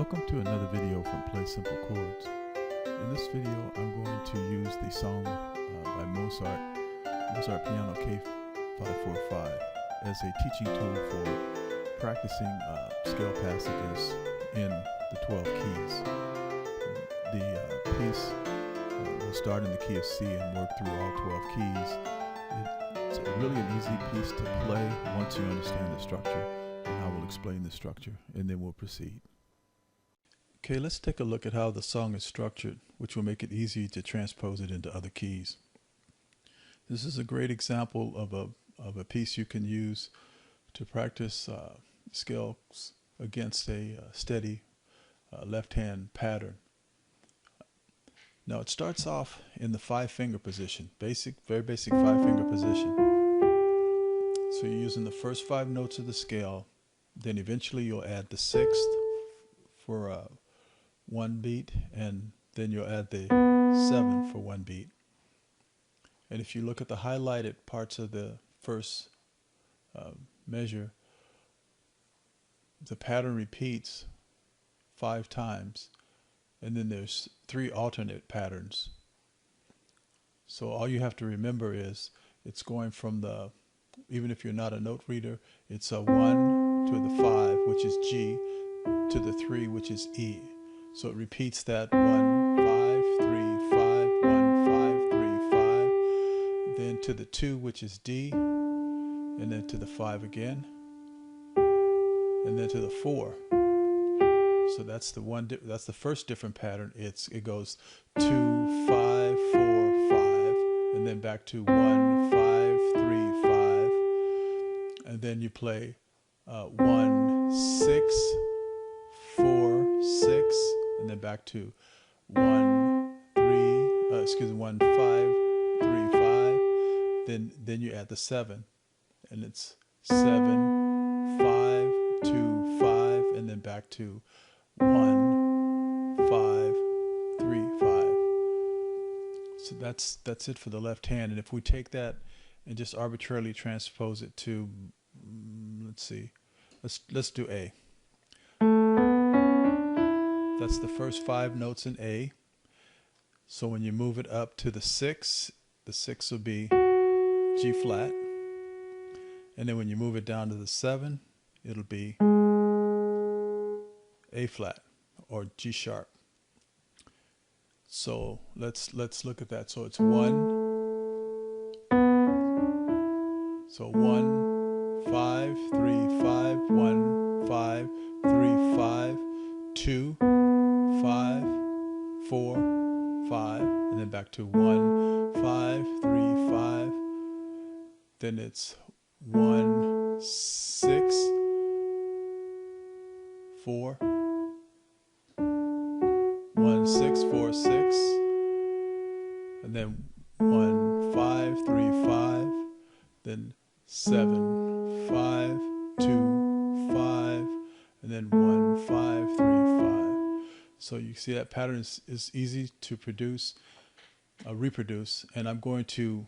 Welcome to another video from Play Simple Chords. In this video I'm going to use the song by Mozart Piano K545 as a teaching tool for practicing scale passages in the 12 keys. The piece will start in the key of C and work through all 12 keys. It's really an easy piece to play once you understand the structure, and I will explain the structure and then we'll proceed. Okay, let's take a look at how the song is structured, which will make it easy to transpose it into other keys. This is a great example of a piece you can use to practice scales against a steady left-hand pattern. Now it starts off in the 5-finger position, very basic 5-finger position. So you're using the first 5 notes of the scale, then eventually you'll add the 6th for 1 beat, and then you'll add the 7 for 1 beat. And if you look at the highlighted parts of the first measure, the pattern repeats 5 times, and then there's 3 alternate patterns. So all you have to remember is it's going from the, even if you're not a note reader, it's a 1 to the 5, which is G, to the 3, which is E. So it repeats that 1, 5, 3, 5, 1, 5, 3, 5, then to the 2, which is D, and then to the 5 again, and then to the 4. So that's the first different pattern. It goes 2, 5, 4, 5, and then back to 1, 5, 3, 5, and then you play 1, 6, 4, 6, and then back to 1, 1, 5, 3, 5. Then you add the 7, and it's 7, 5, 2, 5, and then back to 1, 5, 3, 5. So that's it for the left hand. And if we take that and just arbitrarily transpose it to, let's see, let's do A. That's the first 5 notes in A. So when you move it up to the 6 will be G flat. And then when you move it down to the 7, it'll be A flat or G sharp. So let's look at that. So it's 1. So 1, 5, 3, 5, 1, 5, 3, 5, 2, 5, 4, 5, and then back to 1, 5, 3, 5. Then it's 1, 6, 4, 1, 6, 4, 6, and then 1, 5, 3, 5, then 7, 5, 2, 5, and then 1, 5, 3, 5. So you see that pattern is easy to reproduce, and I'm going to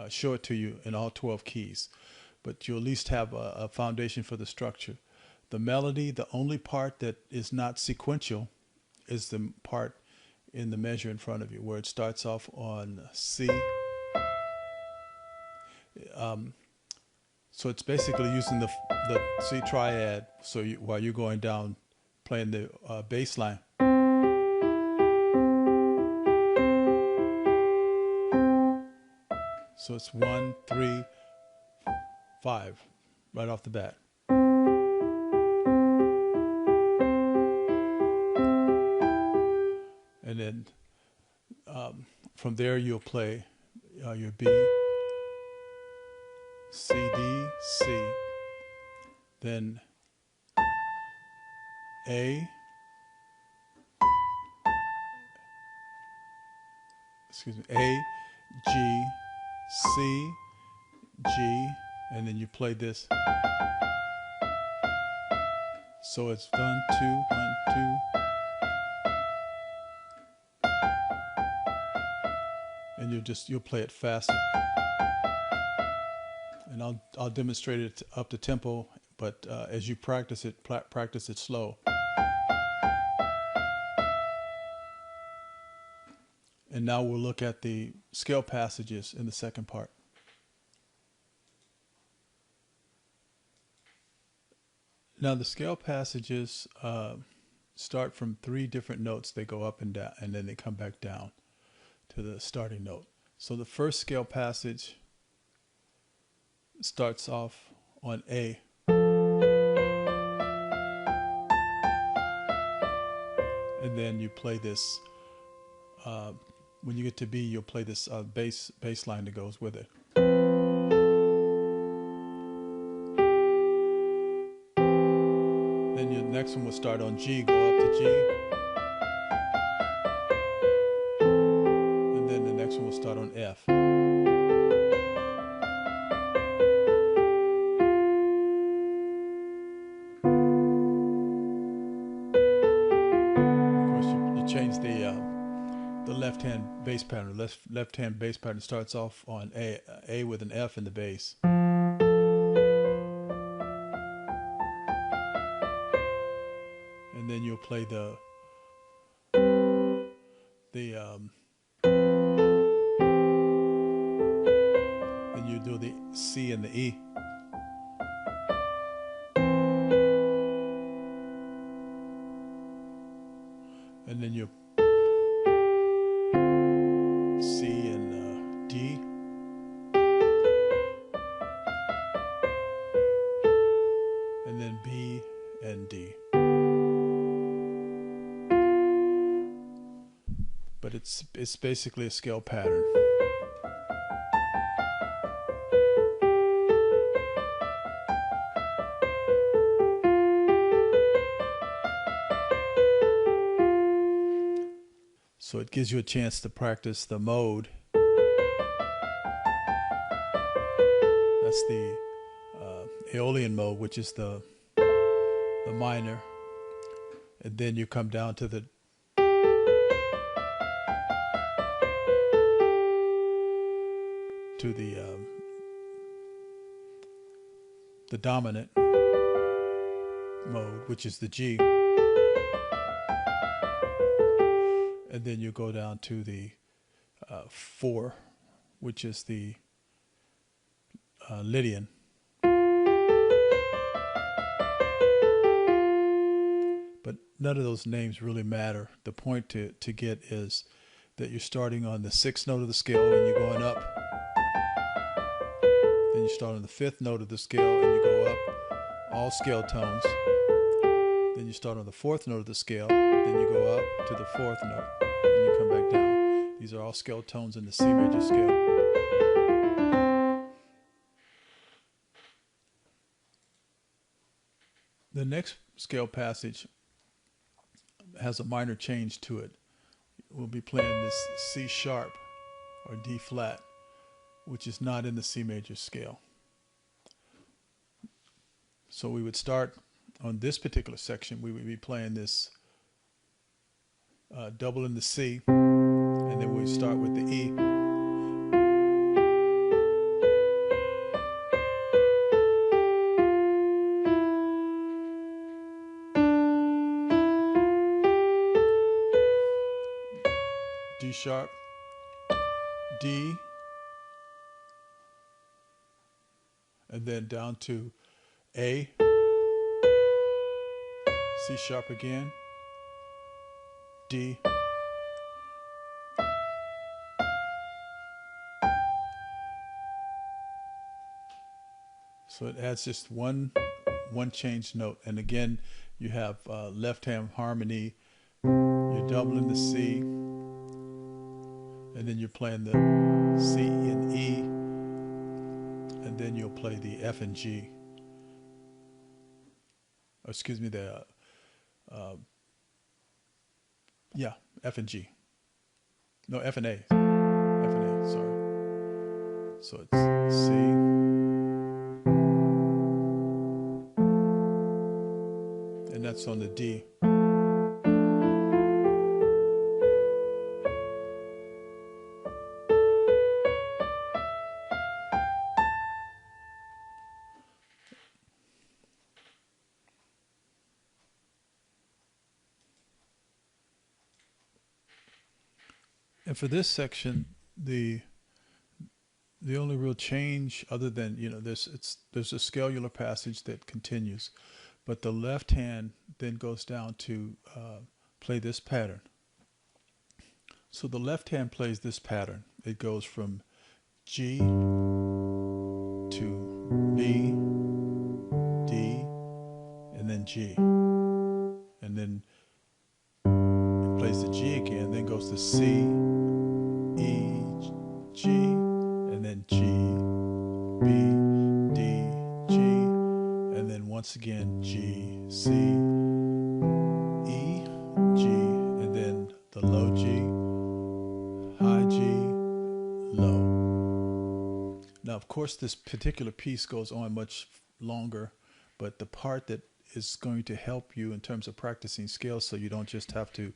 show it to you in all 12 keys, but you'll at least have a foundation for the structure. The melody, the only part that is not sequential is the part in the measure in front of you, where it starts off on C. So it's basically using the C triad. So while you're going down, playing the bass line. So it's 1, 3, 5 right off the bat. And then from there you'll play your B, C, D, C, then A, A, G, C, G, and then you play this. So it's 1, 2, 1, 2. And you'll play it faster. And I'll demonstrate it up to tempo, but as you practice it slow. And now we'll look at the scale passages in the second part. Now the scale passages start from 3 different notes. They go up and down, and then they come back down to the starting note. So the first scale passage starts off on A. And then you play this, when you get to B, you'll play this bass line that goes with it. Then your next one will start on G, go up to G. And then the next one will start on F. Change the left-hand bass pattern. Left-hand bass pattern starts off on A with an F in the bass. And then you'll play then you do the C and the E. And then you C and D. And then B and D. But it's basically a scale pattern. So it gives you a chance to practice the mode. That's the Aeolian mode, which is the minor. And then you come down to the dominant mode, which is the G. And then you go down to the 4, which is the Lydian. But none of those names really matter. The point to get is that you're starting on the 6th note of the scale and you're going up. Then you start on the 5th note of the scale and you go up, all scale tones. Then you start on the 4th note of the scale, then you go up to the 4th note, and you come back down. These are all scale tones in the C major scale. The next scale passage has a minor change to it. We'll be playing this C sharp or D flat, which is not in the C major scale. So we would start on this particular section, we would be playing this double in the C, and then we start with the E. D sharp, D, and then down to A, C sharp again, D, so it adds just one changed note. And again, you have left hand harmony, you're doubling the C, and then you're playing the C and E, and then you'll play the F and G. Or excuse me, the F and G. No, F and A. F and A, sorry. So it's C. And that's on the D. And for this section, the only real change, other than there's a scalular passage that continues, but the left hand then goes down to play this pattern. So the left hand plays this pattern. It goes from G to B, D, and then G, and then it plays the G again, then goes to C, E, G, and then G, B, D, G, and then once again G, C, E, G, and then the low G, high G, low. Now, of course, this particular piece goes on much longer, but the part that is going to help you in terms of practicing scales, so you don't just have to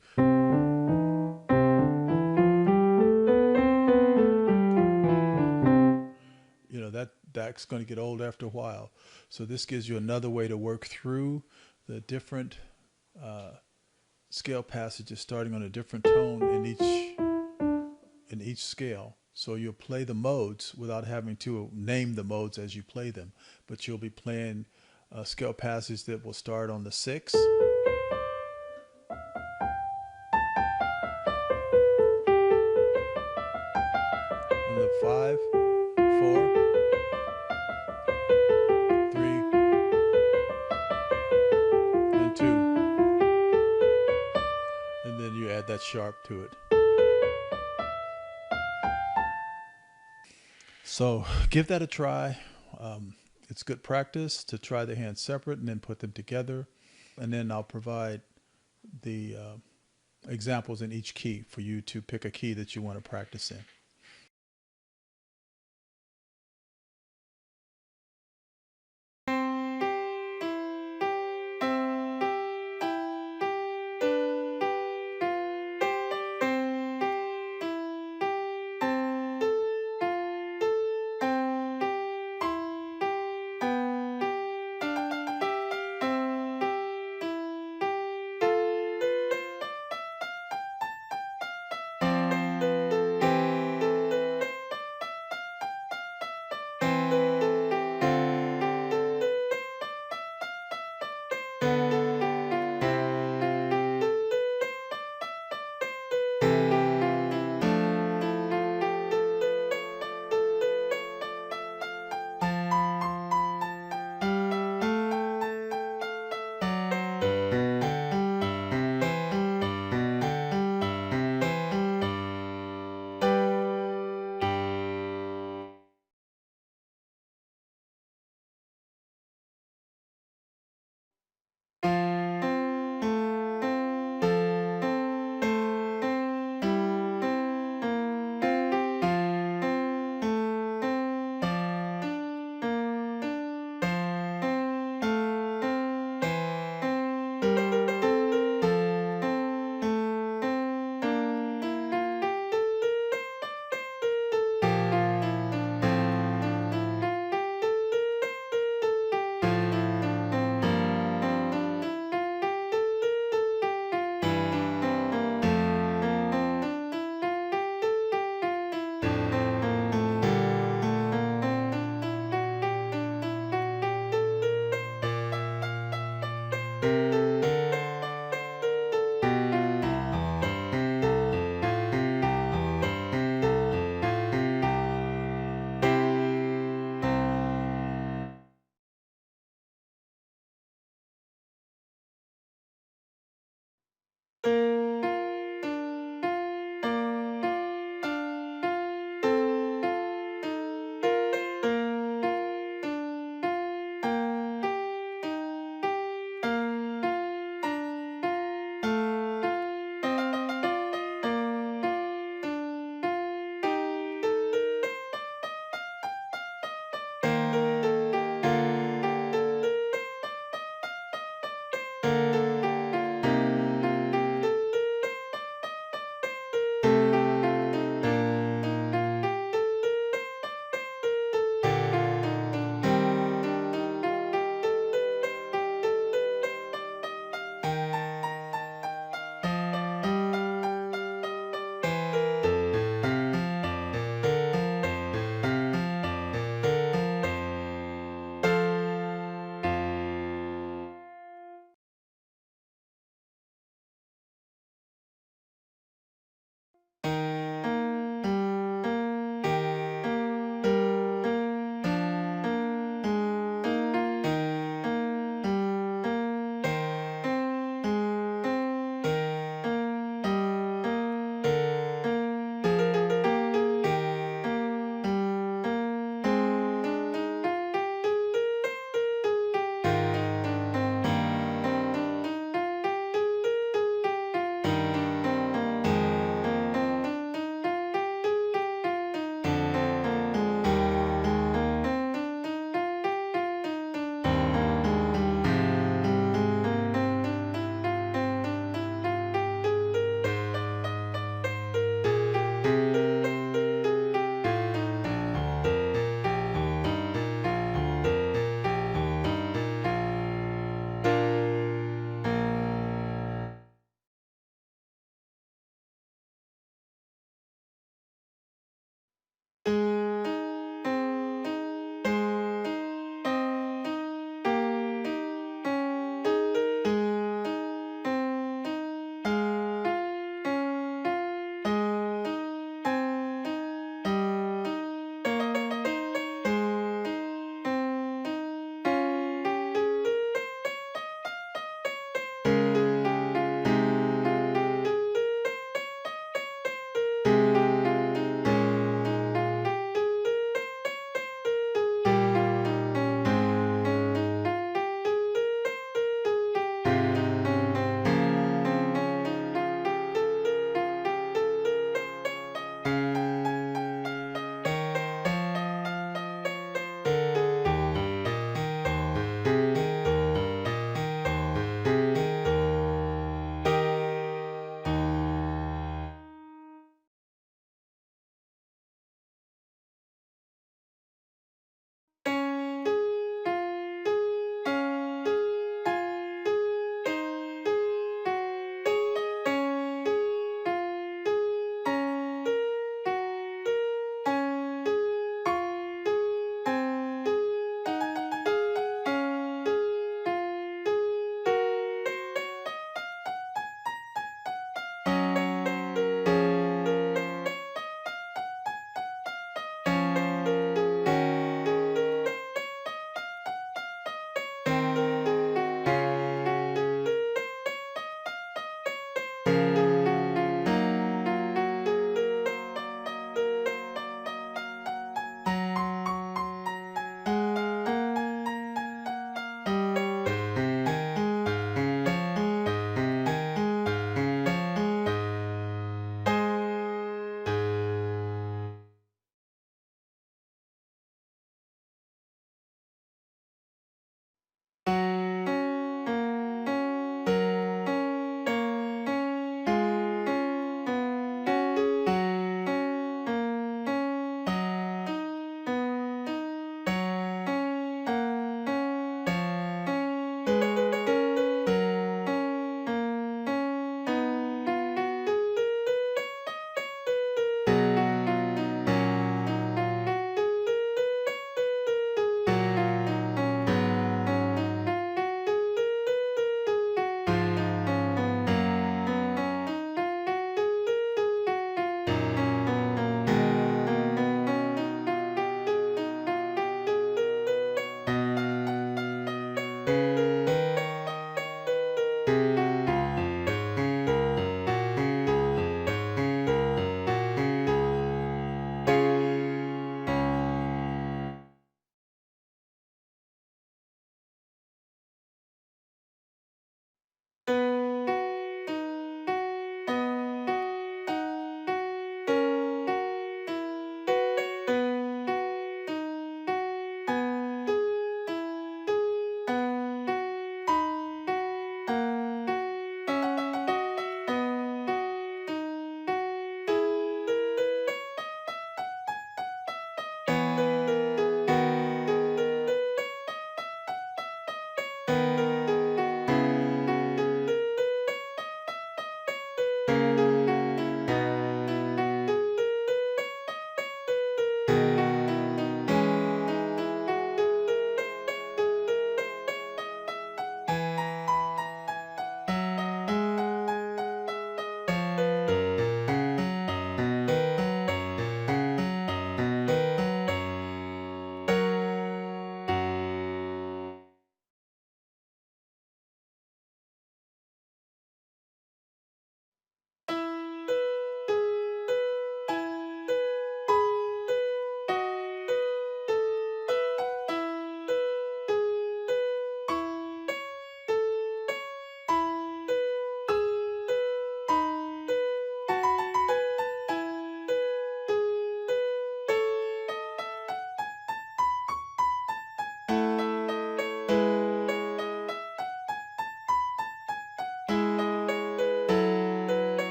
that's going to get old after a while. So this gives you another way to work through the different scale passages, starting on a different tone in each scale. So you'll play the modes without having to name the modes as you play them, but you'll be playing a scale passage that will start on the 6, on the 5, 4, 3, and 2, and then you add that sharp to it. So give that a try. It's good practice to try the hands separate and then put them together. And then I'll provide the examples in each key for you to pick a key that you want to practice in.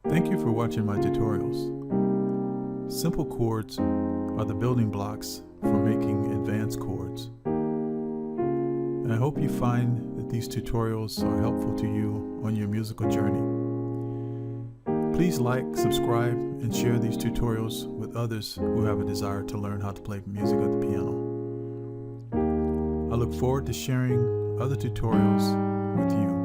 Thank you for watching my tutorials. Simple chords are the building blocks for making advanced chords. And I hope you find that these tutorials are helpful to you on your musical journey. Please like, subscribe, and share these tutorials with others who have a desire to learn how to play music of the piano. I look forward to sharing other tutorials with you.